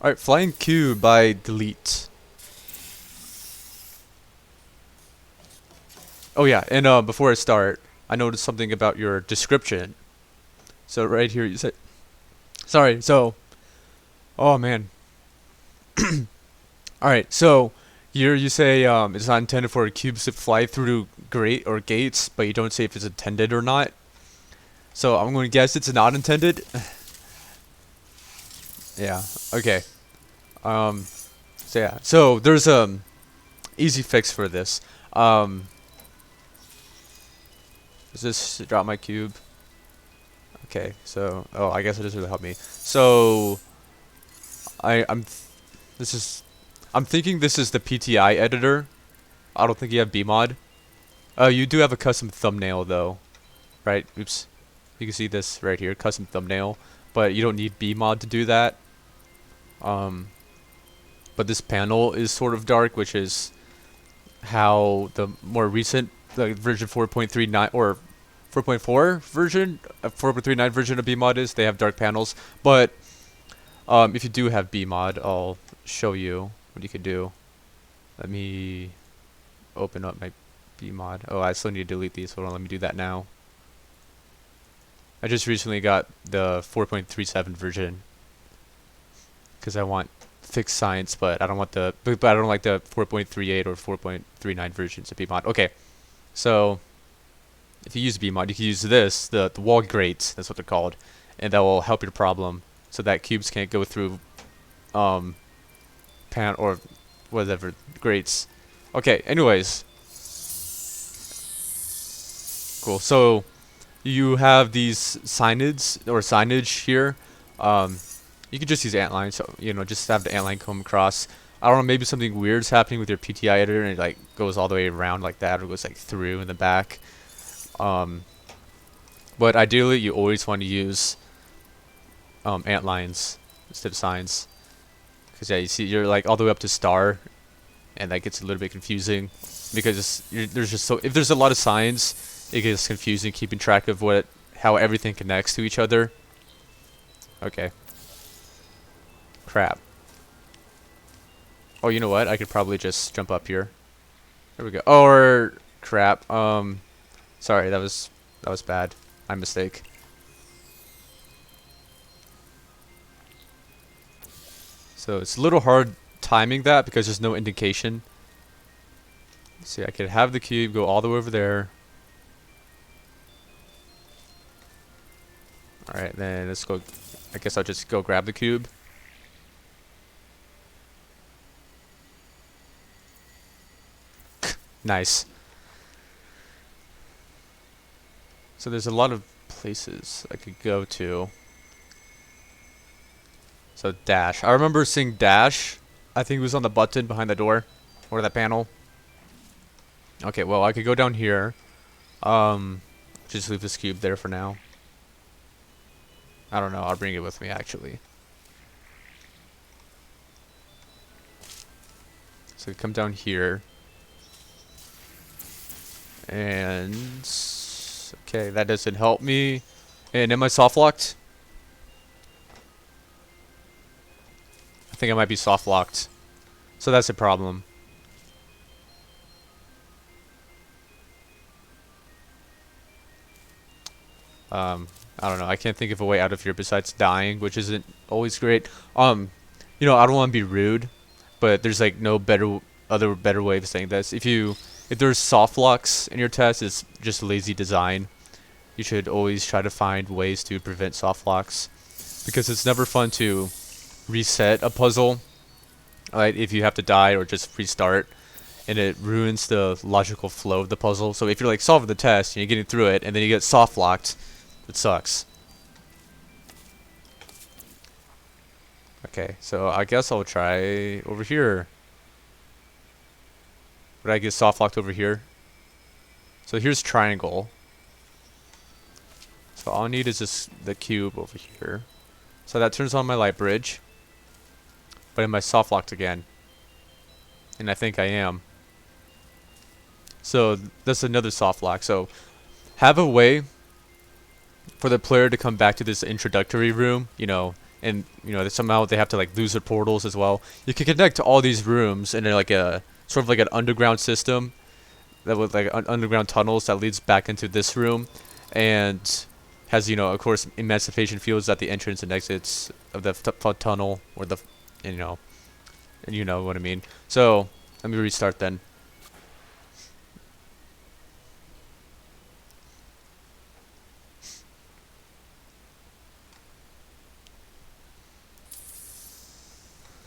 Alright, flying cube by delete. Oh yeah, and before I start, I noticed something about your description. So right here you say, sorry. So, oh man. Alright, so here you say it's not intended for cubes to fly through grate or gates, but you don't say if it's intended or not. So I'm going to guess it's not intended. Yeah. Okay. Um. So yeah. So there's easy fix for this. Um. Does this drop my cube? Okay. So I guess it doesn't really help me. So I'm this is I'm thinking this is the PTI editor. I don't think you have BMod. You do have a custom thumbnail though, right? Oops. You can see this right here, custom thumbnail, but you don't need BMod to do that. Um, but this panel is sort of dark, which is how the more recent, like version 4.39 or 4.4 version, 4.39 version of BMod is. They have dark panels, but if you do have BMod, I'll show you what you could do. Let me open up my BMod. Oh, I still need to delete these. Hold on, let me do that now. I just recently got the 4.37 version because I want fixed science, but I don't want but I don't like the 4.38 or 4.39 versions of BMod. Okay, so if you use BMod, you can use this, the wall grates. That's what they're called, and that will help your problem, so that cubes can't go through pan or whatever grates. Okay. Anyways, cool. So you have these signage here. You could just use antline, so just have the antline come across. I don't know, maybe something weird's happening with your PTI editor and it like goes all the way around like that, or goes like through in the back. But ideally you always want to use ant lines instead of signs, because yeah, you see you're like all the way up to star, and that gets a little bit confusing because there's just if there's a lot of signs, it gets confusing keeping track of how everything connects to each other. Okay. Crap. Oh, you know what? I could probably just jump up here. There we go. Or crap. Sorry, that was bad. My mistake. So it's a little hard timing that because there's no indication. See, I could have the cube go all the way over there. Alright, then let's go. I guess I'll just go grab the cube. Nice. So there's a lot of places I could go to. So dash. I remember seeing dash. I think it was on the button behind the door. Or that panel. Okay, well I could go down here. Just leave this cube there for now. I don't know, I'll bring it with me actually. So come down here. And okay, that doesn't help me. And am I soft locked? I think I might be soft locked. So that's a problem. I don't know. I can't think of a way out of here besides dying, which isn't always great. I don't want to be rude, but there's like no better way of saying this. If there's soft locks in your test, it's just lazy design. You should always try to find ways to prevent soft locks, because it's never fun to reset a puzzle, right? If you have to die or just restart, and it ruins the logical flow of the puzzle. So if you're like solving the test and you're getting through it, and then you get soft locked, it sucks. Okay, so I guess I'll try over here. Would I get soft locked over here? So here's triangle. So all I need is the cube over here. So that turns on my light bridge. But am I soft locked again? And I think I am. So that's another soft lock. So have a way for the player to come back to this introductory room, and you know somehow they have to like lose their portals as well. You can connect to all these rooms in like a sort of like an underground system that with like underground tunnels that leads back into this room, and has of course emancipation fields at the entrance and exits of the tunnel or the you know and you know what I mean. So let me restart then.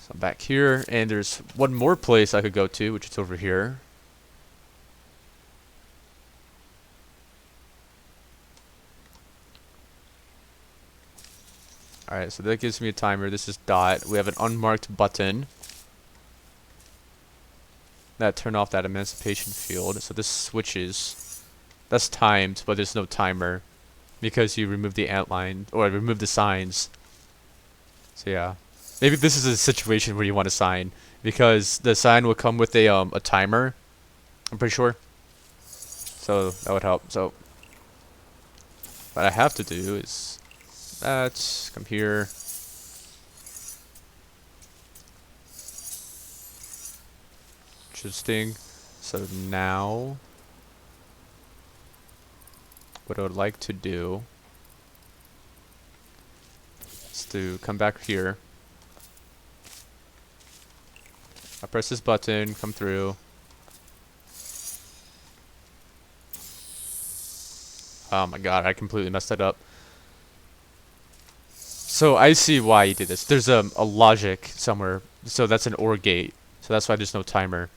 So I'm back here, and there's one more place I could go to, which is over here. Alright, so that gives me a timer. This is dot. We have an unmarked button that turn off that emancipation field. So this switches. That's timed, but there's no timer because you remove the ant line or remove the signs. So yeah, maybe this is a situation where you want a sign because the sign will come with a timer. I'm pretty sure. So that would help. So what I have to do is come here. Interesting. So now what I would like to do is to come back here. I press this button, come through. Oh my god, I completely messed that up. So I see why you did this. There's a logic somewhere. So that's an OR gate. So that's why there's no timer.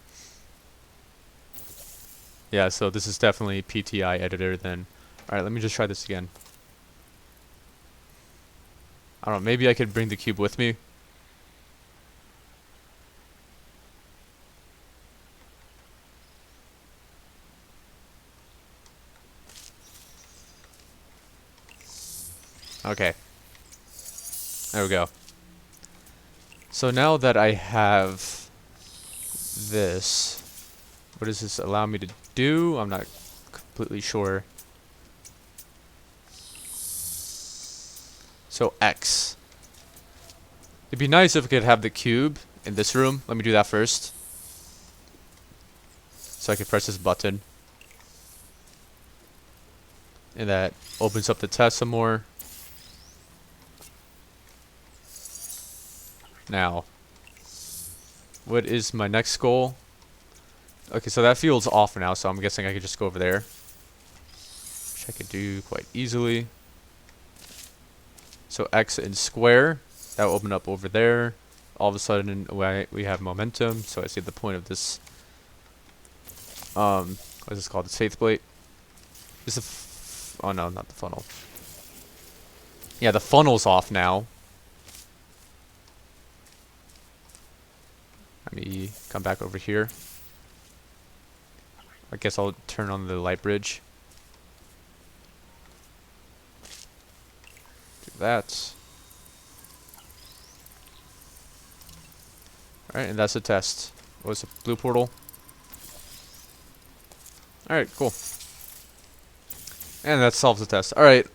Yeah, so this is definitely PTI editor then. Alright, let me just try this again. I don't know, maybe I could bring the cube with me. Okay. There we go. So now that I have this, what does this allow me to do? I'm not completely sure. So X. It'd be nice if I could have the cube in this room. Let me do that first. So I can press this button. And that opens up the test some more. Now, what is my next goal? Okay, so that field's off now, so I'm guessing I could just go over there. Which I could do quite easily. So X and square, that will open up over there. All of a sudden, we have momentum, so I see the point of this. What is this called? The faith plate. Is oh no, not the funnel. Yeah, the funnel's off now. Let me come back over here. I guess I'll turn on the light bridge. Do that. Alright, and that's a test. What's the blue portal? Alright, cool. And that solves the test. Alright,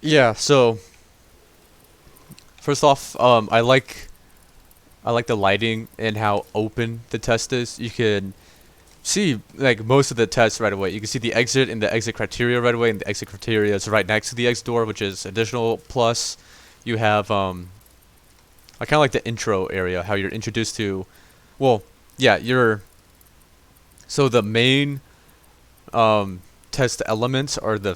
yeah, so first off, I like the lighting and how open the test is. You can see like most of the tests right away. You can see the exit and the exit criteria right away, and the exit criteria is right next to the exit door, which is additional plus. You have I kind of like the intro area, how you're introduced to, well, yeah, so the main test elements are the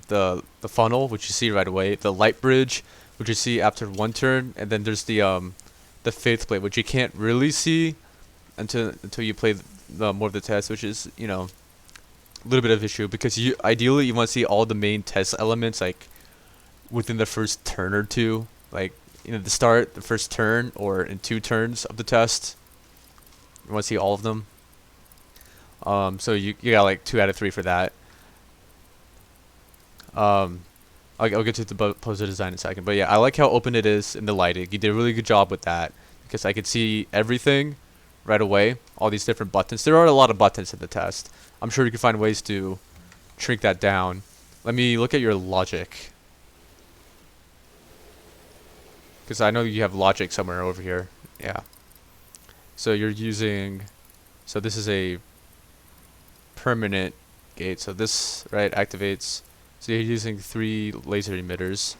the funnel, which you see right away, the light bridge, which you see after one turn, and then there's the faith plate, which you can't really see until you play more of the test, which is a little bit of issue because ideally you want to see all the main test elements like within the first turn or two, like the start, the first turn, or in 2 turns of the test. You want to see all of them. So you got like 2 out of 3 for that. I'll get to the poster design in a second, but yeah, I like how open it is in the lighting. You did a really good job with that because I could see everything right away. All these different buttons. There are a lot of buttons in the test. I'm sure you can find ways to shrink that down. let me look at your logic. Because I know you have logic somewhere over here. Yeah. So you're using, so this is a permanent gate. So this, right, activates. So you're using 3 laser emitters.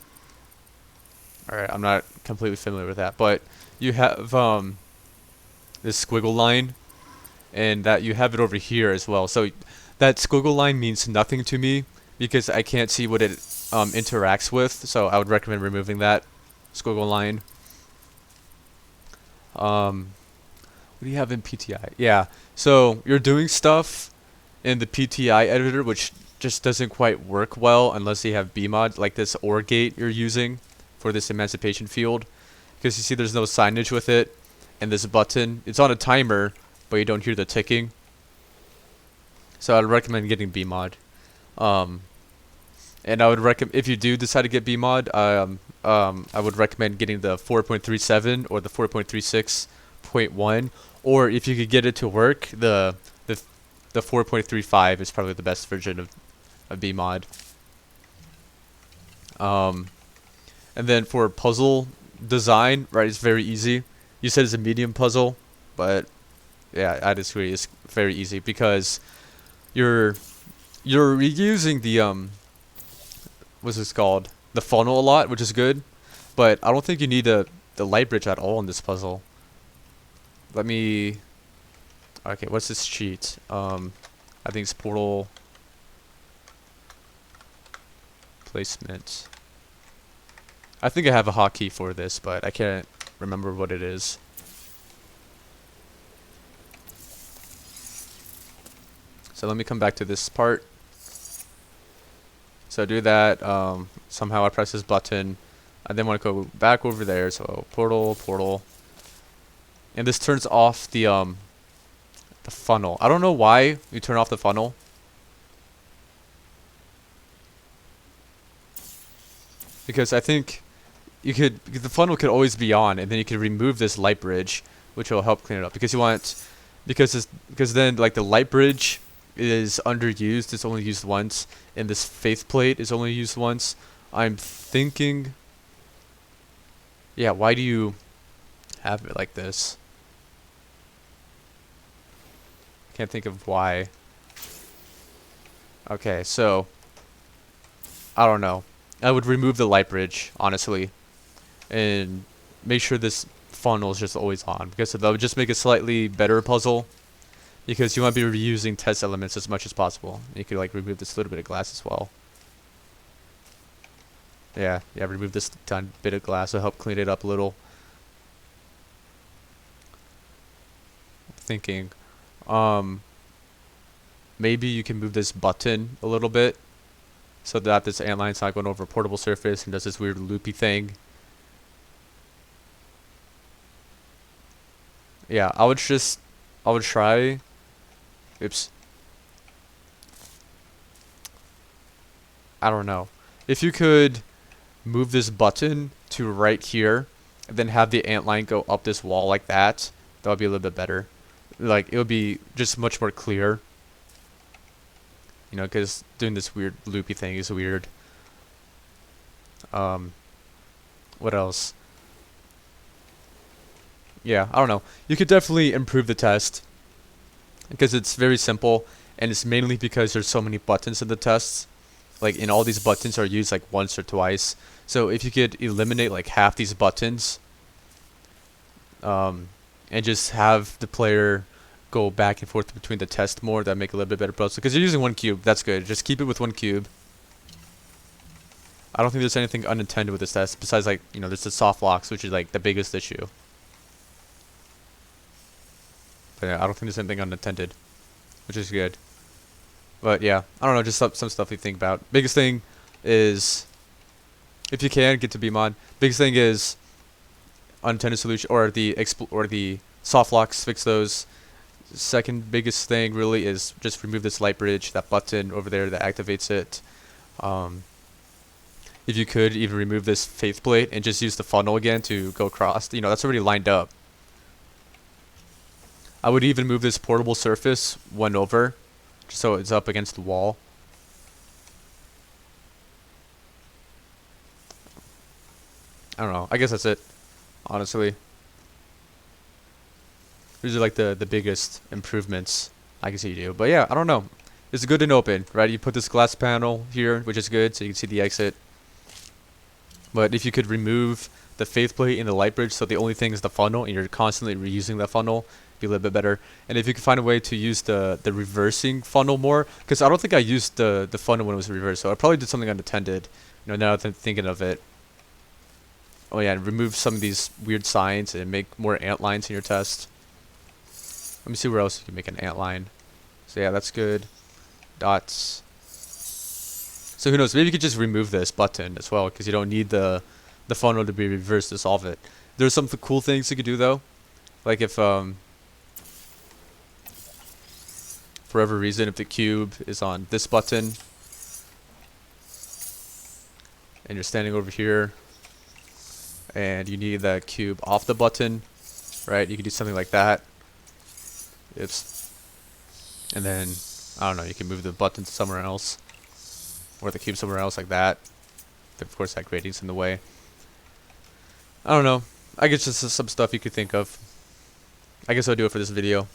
Alright, I'm not completely familiar with that, but you have this squiggle line, and that you have it over here as well. So that squiggle line means nothing to me because I can't see what it interacts with. So I would recommend removing that squiggle line. What do you have in PTI? Yeah, so you're doing stuff in the PTI editor which just doesn't quite work well unless you have BMod, like this OR gate you're using for this emancipation field, because you see there's no signage with it, and this button, it's on a timer, but you don't hear the ticking. So I'd recommend getting BMod. And I would recommend, if you do decide to get BMod, I would recommend getting the 4.37 or the 4.36.1, or if you could get it to work, the 4.35 is probably the best version of BMod. And then for puzzle design, right, it's very easy. You said it's a medium puzzle, but yeah, I disagree. It's very easy because you're reusing the what's this called? The funnel a lot, which is good, but I don't think you need the light bridge at all in this puzzle. Let me. Okay, what's this cheat? I think it's portal placement. I think I have a hotkey for this, but I can't remember what it is. So let me come back to this part. So do that. Somehow I press this button. I then want to go back over there. So portal, and this turns off the funnel. I don't know why you turn off the funnel. Because I think the funnel could always be on, and then you could remove this light bridge, which will help clean it up. Because then like the light bridge is underused. It's only used once, and this faith plate is only used once. I'm thinking, yeah, why do you have it like this? Can't think of why. Okay, so I don't know. I would remove the light bridge, honestly, and make sure this funnel is just always on, because that would just make a slightly better puzzle, because you want to be reusing test elements as much as possible. You could like remove this little bit of glass as well. Yeah, remove this tiny bit of glass to help clean it up a little. Thinking, maybe you can move this button a little bit, so that this antline's not going over a portable surface and does this weird loopy thing. Yeah, I would try. Oops. I don't know. If you could move this button to right here, and then have the antline go up this wall like that, that would be a little bit better. Like, it would be just much more clear. You know, because doing this weird loopy thing is weird. What else? Yeah, I don't know. You could definitely improve the test, because it's very simple, and it's mainly because there's so many buttons in the tests. Like, and all these buttons are used like once or twice. So if you could eliminate like half these buttons, and just have the player go back and forth between the test more, that make a little bit better puzzle. Because you're using 1 cube, that's good. Just keep it with 1 cube. I don't think there's anything unintended with this test besides, like, you know, there's the soft locks, which is like the biggest issue. But yeah, I don't think there's anything unintended, which is good. But yeah, I don't know, just some stuff you think about. Biggest thing is, if you can get to BMod, biggest thing is unintended solution, or the soft locks, fix those. Second biggest thing really is just remove this light bridge, that button over there that activates it. If you could even remove this faith plate and just use the funnel again to go across, you know, that's already lined up. I would even move this portable surface 1 over, just so it's up against the wall. I don't know. I guess that's it, honestly. These are like the biggest improvements I can see you do. But yeah, I don't know. It's good and open, right? You put this glass panel here, which is good, so you can see the exit. But if you could remove the faceplate and the light bridge, so the only thing is the funnel, and you're constantly reusing that funnel, it'd be a little bit better. And if you could find a way to use the reversing funnel more, because I don't think I used the funnel when it was reversed, so I probably did something unattended. You know, now that I'm thinking of it. Oh yeah, and remove some of these weird signs and make more ant lines in your test. Let me see where else you can make an ant line. So yeah, that's good. Dots. So who knows? Maybe you could just remove this button as well, because you don't need the funnel to be reversed to solve it. There's some cool things you could do though, like if for whatever reason, if the cube is on this button and you're standing over here and you need that cube off the button, right? You could do something like that. Oops. And then I don't know, you can move the button to somewhere else, or the cube somewhere else like that. Of course, that grading's in the way. I don't know. I guess just some stuff you could think of. I guess I'll do it for this video.